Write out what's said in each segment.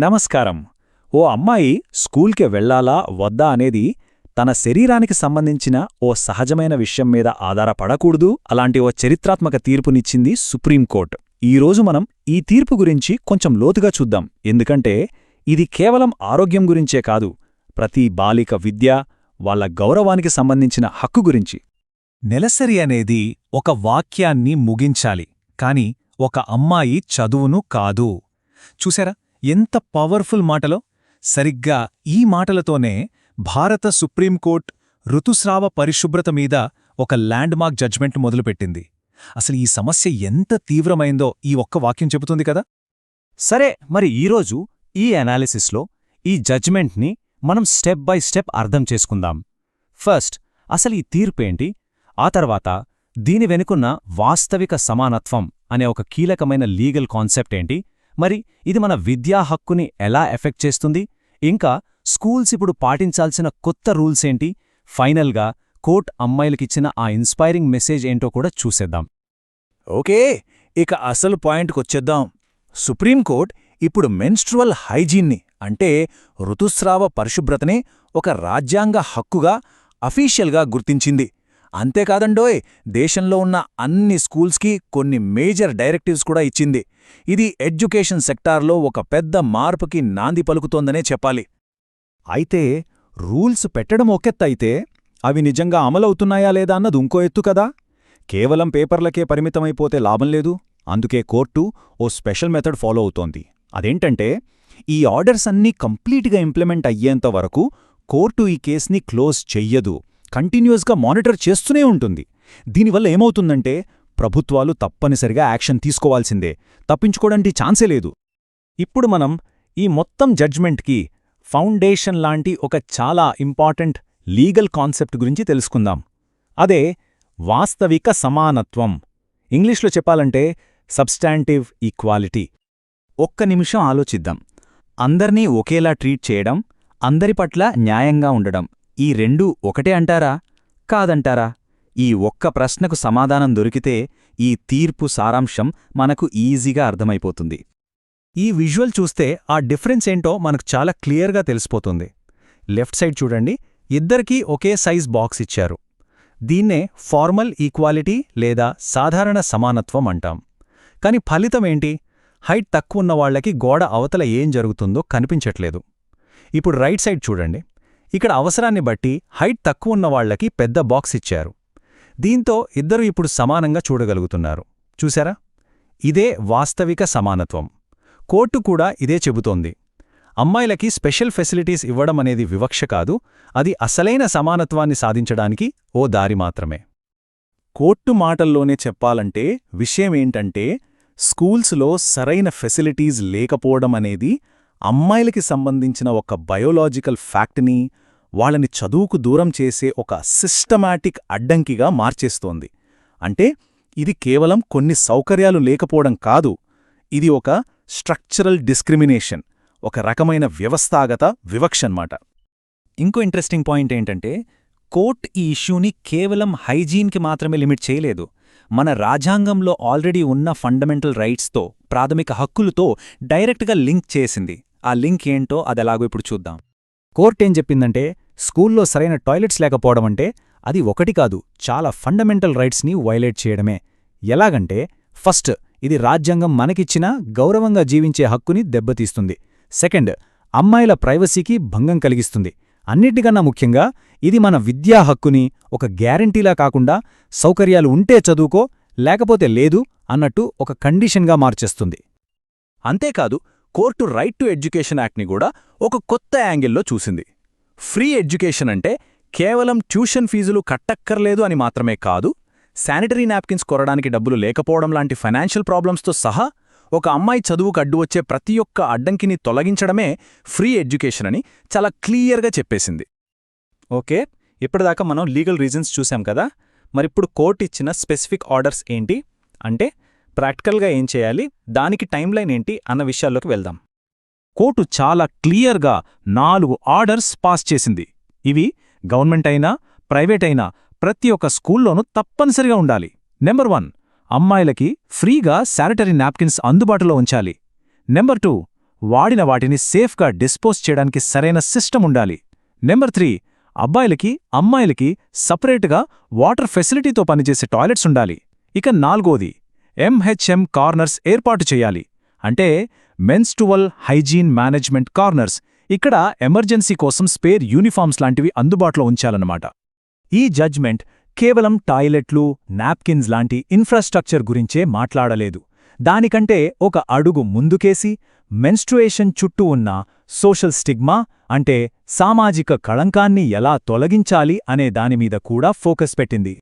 నమస్కారం. ఓ అమ్మాయి స్కూల్కి వెళ్ళాలా వద్దా అనేది తన శరీరానికి సంబంధించిన ఓ సహజమైన విషయం మీద ఆధారపడకూడదు అలాంటి ఓ చరిత్రాత్మక తీర్పునిచ్చింది సుప్రీంకోర్టు. ఈరోజు మనం ఈ తీర్పు గురించి కొంచెం లోతుగా చూద్దాం. ఎందుకంటే ఇది కేవలం ఆరోగ్యం గురించే కాదు, ప్రతి బాలిక విద్య, వాళ్ల గౌరవానికి సంబంధించిన హక్కు గురించి. నెలసరి అనేది ఒక వాక్యాన్ని ముగించాలి, కాని ఒక అమ్మాయి చదువును కాదు. చూసారా ఎంత పవర్ఫుల్ మాటలో? సరిగ్గా ఈ మాటలతోనే భారత సుప్రీంకోర్టు ఋతుస్రావ పరిశుభ్రత మీద ఒక ల్యాండ్మార్క్ జడ్జ్మెంట్ మొదలుపెట్టింది. అసలు ఈ సమస్య ఎంత తీవ్రమైందో ఈ ఒక్క వాక్యం చెబుతుంది కదా. సరే, మరి ఈరోజు ఈ అనాలిసిస్లో ఈ జడ్జ్మెంట్ని మనం స్టెప్ బై స్టెప్ అర్థం చేసుకుందాం. ఫస్ట్, అసలు ఈ తీర్పేంటి, ఆ తర్వాత దీని వెనుకున్న వాస్తవిక సమానత్వం అనే ఒక కీలకమైన లీగల్ కాన్సెప్ట్ ఏంటి, మరి ఇది మన విద్యా హక్కుని ఎలా ఎఫెక్ట్ చేస్తుంది, ఇంకా స్కూల్స్ ఇప్పుడు పాటించాల్సిన కొత్త రూల్స్ ఏంటి, ఫైనల్గా కోర్టు అమ్మాయిలకిచ్చిన ఆ ఇన్స్పైరింగ్ మెసేజ్ ఏంటో కూడా చూసేద్దాం. ఓకే, ఇక అసలు పాయింట్కొచ్చేద్దాం. సుప్రీంకోర్టు ఇప్పుడు మెన్స్ట్రువల్ హైజీన్ని అంటే ఋతుస్రావ పరిశుభ్రతని ఒక రాజ్యాంగ హక్కుగా అఫీషియల్గా గుర్తించింది. అంతేకాదండోయ్, దేశంలో ఉన్న అన్ని స్కూల్స్కి కొన్ని మేజర్ డైరెక్టివ్స్ కూడా ఇచ్చింది. ఇది ఎడ్యుకేషన్ సెక్టార్లో ఒక పెద్ద మార్పుకి నాంది పలుకుతోందనే చెప్పాలి. అయితే రూల్స్ పెట్టడం ఒకెత్తయితే అవి నిజంగా అమలవుతున్నాయా లేదా అన్నది ఇంకో ఎత్తు కదా. కేవలం పేపర్లకే పరిమితమైపోతే లాభం లేదు. అందుకే కోర్టు ఓ స్పెషల్ మెథడ్ ఫాలో అవుతోంది. అదేంటంటే, ఈ ఆర్డర్స్ అన్నీ కంప్లీట్గా ఇంప్లిమెంట్ అయ్యేంతవరకు కోర్టు ఈ కేస్ని క్లోజ్ చెయ్యదు, కంటిన్యూస్గా మానిటర్ చేస్తూనే ఉంటుంది. దీనివల్ల ఏమవుతుందంటే, ప్రభుత్వాలు తప్పనిసరిగా యాక్షన్ తీసుకోవాల్సిందే, తప్పించుకోవడానికి ఛాన్సే లేదు. ఇప్పుడు మనం ఈ మొత్తం జడ్జ్మెంట్కి ఫౌండేషన్ లాంటి ఒక చాలా ఇంపార్టెంట్ లీగల్ కాన్సెప్ట్ గురించి తెలుసుకుందాం. అదే వాస్తవిక సమానత్వం. ఇంగ్లీష్లో చెప్పాలంటే సబ్స్టాంటివ్ ఈక్వాలిటీ. ఒక్క నిమిషం ఆలోచిద్దాం. అందర్నీ ఒకేలా ట్రీట్ చేయడం, అందరి పట్ల న్యాయంగా ఉండడం, ఈ రెండూ ఒకటే అంటారా, కాదంటారా? ఈ ఒక్క ప్రశ్నకు సమాధానం దొరికితే ఈ తీర్పు సారాంశం మనకు ఈజీగా అర్థమైపోతుంది. ఈ విజువల్ చూస్తే ఆ డిఫరెన్స్ ఏంటో మనకు చాలా క్లియర్గా తెలిసిపోతుంది. లెఫ్ట్ సైడ్ చూడండి, ఇద్దరికీ ఒకే సైజ్ బాక్స్ ఇచ్చారు. దీన్నే ఫార్మల్ ఈక్వాలిటీ లేదా సాధారణ సమానత్వం అంటాం. కాని ఫలితమేంటి? హైట్ తక్కువున్న వాళ్లకి గోడ అవతల ఏం జరుగుతుందో కనిపించట్లేదు. ఇప్పుడు రైట్ సైడ్ చూడండి, ఇక్కడ అవసరాన్ని బట్టి హైట్ తక్కువున్న వాళ్లకి పెద్ద బాక్స్ ఇచ్చారు. దీంతో ఇద్దరు ఇప్పుడు సమానంగా చూడగలుగుతున్నారు. చూశారా? ఇదే వాస్తవిక సమానత్వం. కోర్టు కూడా ఇదే చెబుతోంది. అమ్మాయిలకి స్పెషల్ ఫెసిలిటీస్ ఇవ్వడం అనేది వివక్ష కాదు, అది అసలైన సమానత్వాన్ని సాధించడానికి ఓ దారి మాత్రమే. కోర్టు మాటల్లోనే చెప్పాలంటే విషయమేంటంటే, స్కూల్స్లో సరైన ఫెసిలిటీస్ లేకపోవడం అనేది అమ్మాయిలకి సంబంధించిన ఒక బయోలాజికల్ ఫ్యాక్ట్ని, వాళ్ళని చదువుకు దూరం చేసే ఒక సిస్టమాటిక్ అడ్డంకిగా మార్చేస్తోంది. అంటే ఇది కేవలం కొన్ని సౌకర్యాలు లేకపోవడం కాదు, ఇది ఒక స్ట్రక్చరల్ డిస్క్రిమినేషన్, ఒక రకమైన వ్యవస్థాగత వివక్షన్మాట. ఇంకో ఇంట్రెస్టింగ్ పాయింట్ ఏంటంటే, కోర్టు ఈ ఇష్యూని కేవలం హైజీన్కి మాత్రమే లిమిట్ చేయలేదు. మన రాజ్యాంగంలో ఆల్రెడీ ఉన్న ఫండమెంటల్ రైట్స్తో, ప్రాథమిక హక్కులతో డైరెక్ట్గా లింక్ చేసింది. ఆ లింక్ ఏంటో అదెలాగో ఇప్పుడు చూద్దాం. కోర్టేం చెప్పిందంటే, స్కూల్లో సరైన టాయిలెట్స్ లేకపోవడమంటే అది ఒకటి కాదు, చాలా ఫండమెంటల్ రైట్స్ని వైలేట్ చేయడమే. ఎలాగంటే, ఫస్ట్, ఇది రాజ్యాంగం మనకిచ్చిన గౌరవంగా జీవించే హక్కుని దెబ్బతీస్తుంది. సెకండ్, అమ్మాయిల ప్రైవసీకి భంగం కలిగిస్తుంది. అన్నిటికన్నా ముఖ్యంగా ఇది మన విద్యా హక్కుని ఒక గ్యారంటీలా కాకుండా సౌకర్యాలు ఉంటే చదువుకో, లేకపోతే లేదు అన్నట్టు ఒక కండిషన్గా మార్చేస్తుంది. అంతేకాదు, కోర్టు రైట్ టు ఎడ్యుకేషన్ యాక్ట్ని కూడా ఒక కొత్త యాంగిల్లో చూసింది. ఫ్రీ ఎడ్యుకేషన్ అంటే కేవలం ట్యూషన్ ఫీజులు కట్టక్కర్లేదు అని మాత్రమే కాదు, శానిటరీ నాప్కిన్స్ కొనడానికి డబ్బులు లేకపోవడం లాంటి ఫైనాన్షియల్ ప్రాబ్లమ్స్తో సహా ఒక అమ్మాయి చదువుకు అడ్డు వచ్చే ప్రతి ఒక్క అడ్డంకిని తొలగించడమే ఫ్రీ ఎడ్యుకేషన్ అని చాలా క్లియర్గా చెప్పేసింది. ఓకే, ఇప్పటిదాకా మనం లీగల్ రీజన్స్ చూసాం కదా. మరిప్పుడు కోర్టు ఇచ్చిన స్పెసిఫిక్ ఆర్డర్స్ ఏంటి, అంటే ప్రాక్టికల్గా ఏం చేయాలి, దానికి టైమ్లైన్ ఏంటి అన్న విషయాల్లోకి వెళ్దాం. కోర్టు చాలా క్లియర్గా 4 ఆర్డర్స్ పాస్ చేసింది. ఇవి గవర్నమెంట్ అయినా ప్రైవేట్ అయినా ప్రతి ఒక్క స్కూల్లోనూ తప్పనిసరిగా ఉండాలి. నెంబర్ 1, అమ్మాయిలకి ఫ్రీగా శానిటరీ నాప్కిన్స్ అందుబాటులో ఉంచాలి. నెంబర్ 2, వాడిన వాటిని సేఫ్గా డిస్పోజ్ చేయడానికి సరైన సిస్టమ్ ఉండాలి. నెంబర్ 3, అబ్బాయిలకి అమ్మాయిలకి సపరేట్గా వాటర్ ఫెసిలిటీతో పనిచేసే టాయిలెట్స్ ఉండాలి. ఇక 4వది, MHM కార్నర్స్ ఏర్పాటు చేయాలి. అంటే మెన్స్ట్రువల్ హైజీన్ మేనేజ్మెంట్ కార్నర్స్. ఇక్కడ ఎమర్జెన్సీ కోసం స్పేర్ యూనిఫామ్స్ లాంటివి అందుబాటులో ఉంచాలన్నమాట. ఈ జడ్జ్మెంట్ కేవలం టాయిలెట్లు, నాప్కిన్స్ లాంటి ఇన్ఫ్రాస్ట్రక్చర్ గురించే మాట్లాడలేదు. దానికంటే ఒక అడుగు ముందుకేసి మెన్స్ట్రుయేషన్ చుట్టూ ఉన్న సోషల్ స్టిగ్మా, అంటే సామాజిక కళంకాన్ని ఎలా తొలగించాలి అనే దానిమీద కూడా ఫోకస్ పెట్టింది.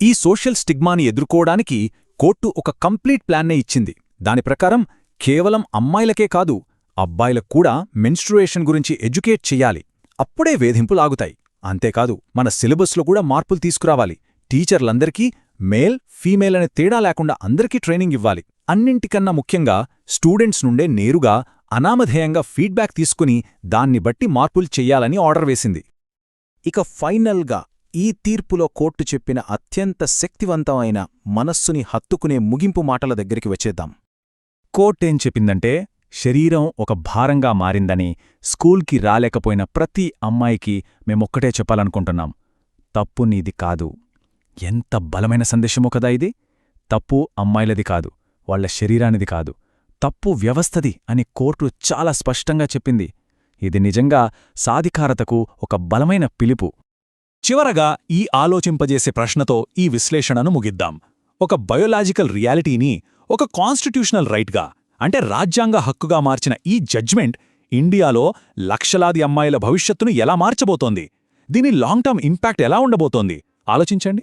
ఈ సోషల్ స్టిగ్మాని ఎదుర్కోవడానికి కోర్టు ఒక కంప్లీట్ ప్లాన్నే ఇచ్చింది. దాని ప్రకారం కేవలం అమ్మాయిలకే కాదు, అబ్బాయిలకు కూడా మెన్స్ట్రుయేషన్ గురించి ఎడ్యుకేట్ చెయ్యాలి. అప్పుడే వేధింపులాగుతాయి. అంతేకాదు, మన సిలబస్లో కూడా మార్పులు తీసుకురావాలి. టీచర్లందరికీ మేల్, ఫీమేల్ అనే తేడా లేకుండా అందరికీ ట్రైనింగ్ ఇవ్వాలి. అన్నింటికన్నా ముఖ్యంగా స్టూడెంట్స్ నుండే నేరుగా అనామధేయంగా ఫీడ్బ్యాక్ తీసుకుని దాన్ని బట్టి మార్పులు చెయ్యాలని ఆర్డర్ వేసింది. ఇక ఫైనల్గా ఈ తీర్పులో కోర్టు చెప్పిన అత్యంత శక్తివంతమైన, మనస్సుని హత్తుకునే ముగింపు మాటల దగ్గరికి వచ్చేద్దాం. కోర్టేం చెప్పిందంటే, శరీరం ఒక భారంగా మారిందని స్కూల్కి రాలేకపోయిన ప్రతి అమ్మాయికి మేమొక్కటే చెప్పాలనుకుంటున్నాం: తప్పు నీది కాదు. ఎంత బలమైన సందేశమో కదా ఇది! తప్పు అమ్మాయిలది కాదు, వాళ్ల శరీరానిది కాదు, తప్పు వ్యవస్థది అని కోర్టు చాలా స్పష్టంగా చెప్పింది. ఇది నిజంగా సాధికారతకు ఒక బలమైన పిలుపు. చివరగా ఈ ఆలోచింపజేసే ప్రశ్నతో ఈ విశ్లేషణను ముగిద్దాం. ఒక బయోలాజికల్ రియాలిటీని ఒక కాన్స్టిట్యూషనల్ రైట్గా, అంటే రాజ్యాంగ హక్కుగా మార్చిన ఈ జడ్జ్మెంట్ ఇండియాలో లక్షలాది అమ్మాయిల భవిష్యత్తును ఎలా మార్చబోతోంది? దీని లాంగ్ టర్మ్ ఇంపాక్ట్ ఎలా ఉండబోతోంది? ఆలోచించండి.